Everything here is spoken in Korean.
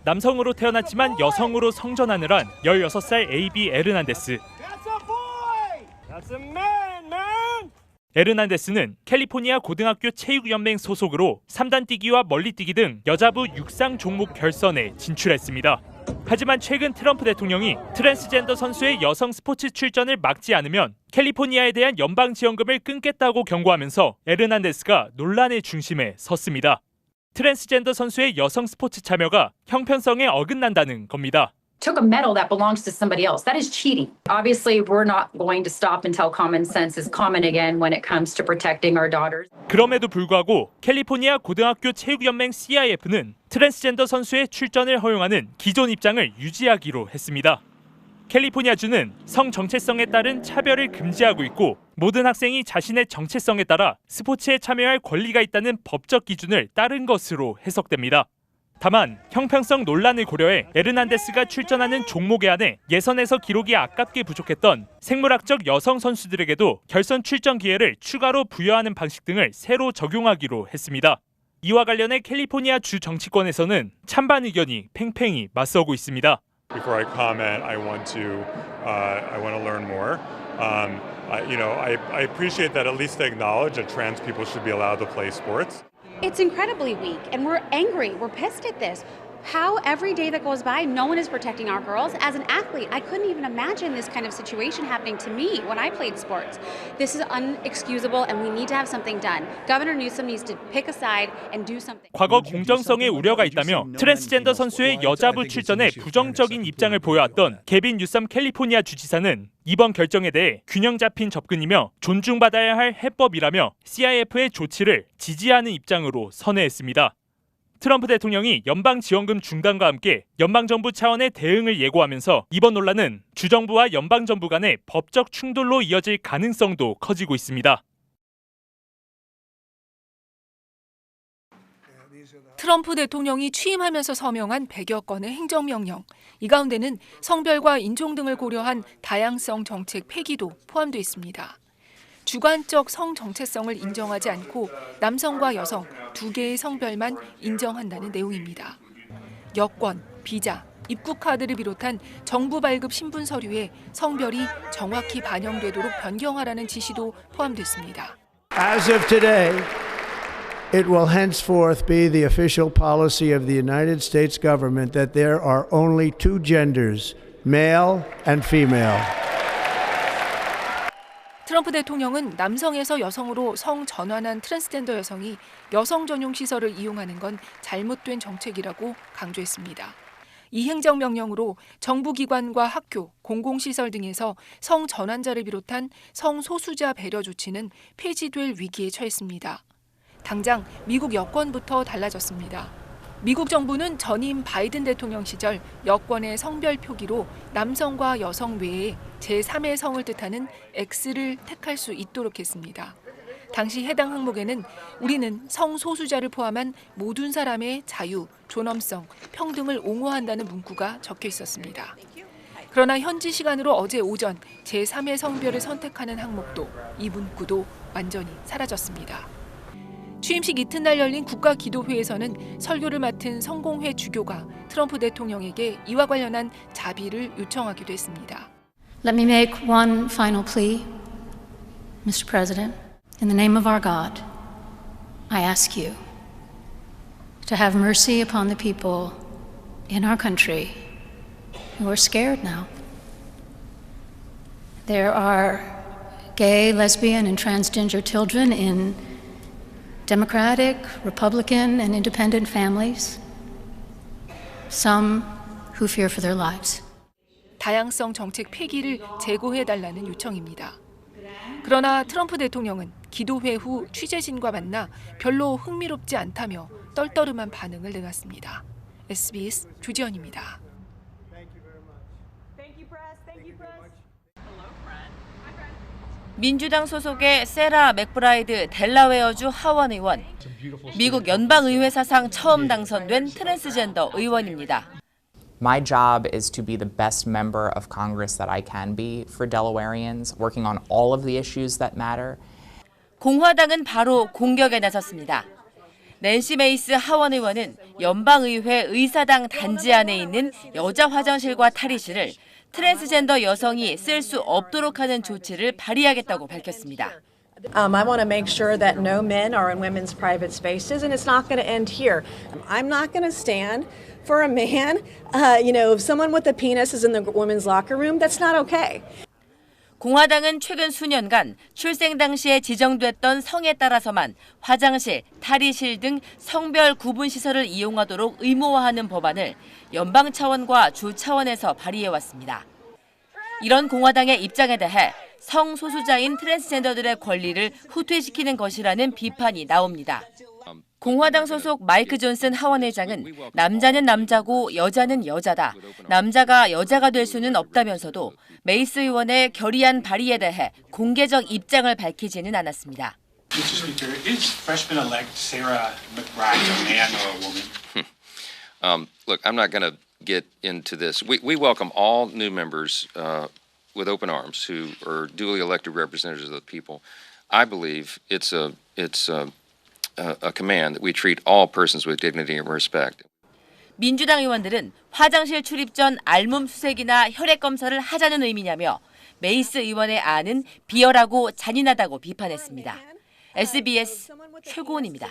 남성으로 태어났지만 여성으로 성전환을 한 16살 AB 에르난데스. 에르난데스는 캘리포니아 고등학교 체육연맹 소속으로 3단 뛰기와 멀리뛰기 등 여자부 육상 종목 결선에 진출했습니다. 하지만 최근 트럼프 대통령이 트랜스젠더 선수의 여성 스포츠 출전을 막지 않으면 캘리포니아에 대한 연방 지원금을 끊겠다고 경고하면서 에르난데스가 논란의 중심에 섰습니다. 트랜스젠더 선수의 여성 스포츠 참여가 형평성에 어긋난다는 겁니다. Took a medal that belongs to somebody else. That is cheating. Obviously, we're not going to stop until common sense is common again when it comes to protecting our daughters. 그럼에도 불구하고 캘리포니아 고등학교 체육연맹 CIF는 트랜스젠더 선수의 출전을 허용하는 기존 입장을 유지하기로 했습니다. 캘리포니아주는 성 정체성에 따른 차별을 금지하고 있고 모든 학생이 자신의 정체성에 따라 스포츠에 참여할 권리가 있다는 법적 기준을 따른 것으로 해석됩니다. 다만 형평성 논란을 고려해 에르난데스가 출전하는 종목에 한해 예선에서 기록이 아깝게 부족했던 생물학적 여성 선수들에게도 결선 출전 기회를 추가로 부여하는 방식 등을 새로 적용하기로 했습니다. 이와 관련해 캘리포니아 주 정치권에서는 찬반 의견이 팽팽히 맞서고 있습니다. Before I comment, I want to learn more. I appreciate that at least they acknowledge that trans people should be allowed to play sports. It's incredibly weak, and we're angry. We're pissed at this. How every day that goes by, no one is protecting our girls. As an athlete, I couldn't even imagine this kind of situation happening to me when I played sports. This is unexcusable, and we need to have something done. Governor Newsom needs to pick a side and do something. 과거 공정성에 우려가 있다며 트랜스젠더 선수의 여자부 출전에 부정적인 입장을 보여왔던 게빈 뉴섬 캘리포니아 주지사는 이번 결정에 대해 균형 잡힌 접근이며 존중받아야 할 해법이라며 CIF의 조치를 지지하는 입장으로 선회했습니다. 트럼프 대통령이 연방 지원금 중단과 함께 연방정부 차원의 대응을 예고하면서 이번 논란은 주정부와 연방정부 간의 법적 충돌로 이어질 가능성도 커지고 있습니다. 트럼프 대통령이 취임하면서 서명한 100여 건의 행정명령. 이 가운데는 성별과 인종 등을 고려한 다양성 정책 폐기도 포함되어 있습니다. 주관적 성 정체성을 인정하지 않고 남성과 여성 두 개의 성별만 인정한다는 내용입니다. 여권, 비자, 입국 카드를 비롯한 정부 발급 신분 서류에 성별이 정확히 반영되도록 변경하라는 지시도 포함됐습니다. As of today, it will henceforth be the official policy of the United States government that there are only two genders, male and female. 트럼프 대통령은 남성에서 여성으로 성 전환한 트랜스젠더 여성이 여성 전용 시설을 이용하는 건 잘못된 정책이라고 강조했습니다. 이 행정명령으로 정부기관과 학교, 공공시설 등에서 성 전환자를 비롯한 성소수자 배려 조치는 폐지될 위기에 처했습니다. 당장 미국 여권부터 달라졌습니다. 미국 정부는 전임 바이든 대통령 시절 여권의 성별 표기로 남성과 여성 외에 제3의 성을 뜻하는 X를 택할 수 있도록 했습니다. 당시 해당 항목에는 우리는 성소수자를 포함한 모든 사람의 자유, 존엄성, 평등을 옹호한다는 문구가 적혀 있었습니다. 그러나 현지 시간으로 어제 오전 제3의 성별을 선택하는 항목도 이 문구도 완전히 사라졌습니다. 취임식 이튿날 열린 국가기도회에서는 설교를 맡은 성공회 주교가 트럼프 대통령에게 이와 관련한 자비를 요청하기도 했습니다. Let me make one final plea, Mr. President. In the name of our God, I ask you to have mercy upon the people in our country who are scared now. There are gay, lesbian, and transgender children in Democratic, Republican, and independent families, some who fear for their lives. 다양성 정책 폐기를 재고해달라는 요청입니다. 그러나 트럼프 대통령은 기도회 후 취재진과 만나 별로 흥미롭지 않다며 떨떠름한 반응을 내놨습니다. SBS 주지연입니다. 민주당 소속의 세라 맥브라이드 델라웨어주 하원 의원, 미국 연방의회 사상 처음 당선된 트랜스젠더 의원입니다. My job is to be the best member of Congress that I can be for Delawareans, working on all of the issues that matter. 공화당은 바로 공격에 나섰습니다. 낸시 메이스 하원 의원은 연방의회 의사당 단지 안에 있는 여자 화장실과 탈의실을 트랜스젠더 여성이 쓸 수 없도록 하는 조치를 발의하겠다고 밝혔습니다. I want to make sure that no men are in women's private spaces, and it's not going to end here. I'm not going to stand for a man, if someone with a penis is in the women's locker room, that's not okay. 공화당은 최근 수년간 출생 당시에 지정됐던 성에 따라서만 화장실, 탈의실 등 성별 구분 시설을 이용하도록 의무화하는 법안을 연방 차원과 주 차원에서 발의해왔습니다. 이런 공화당의 입장에 대해 성소수자인 트랜스젠더들의 권리를 후퇴시키는 것이라는 비판이 나옵니다. 공화당 소속 마이크 존슨 하원의장은 남자는 남자고 여자는 여자다. 남자가 여자가 될 수는 없다면서도 메이스 의원의 결의안 발의에 대해 공개적 입장을 밝히지는 않았습니다. Mr. Speaker, is freshman-elect Sarah McBride a man or a woman? Look, I'm not going to get into this. We welcome all new members with open arms who are duly elected representatives of the people. I believe it's a command that we treat all persons with dignity and respect. 민주당 의원들은 화장실 출입 전 알몸 수색이나 혈액 검사를 하자는 의미냐며 메이스 의원의 안은 비열하고 잔인하다고 비판했습니다. SBS 최고은입니다.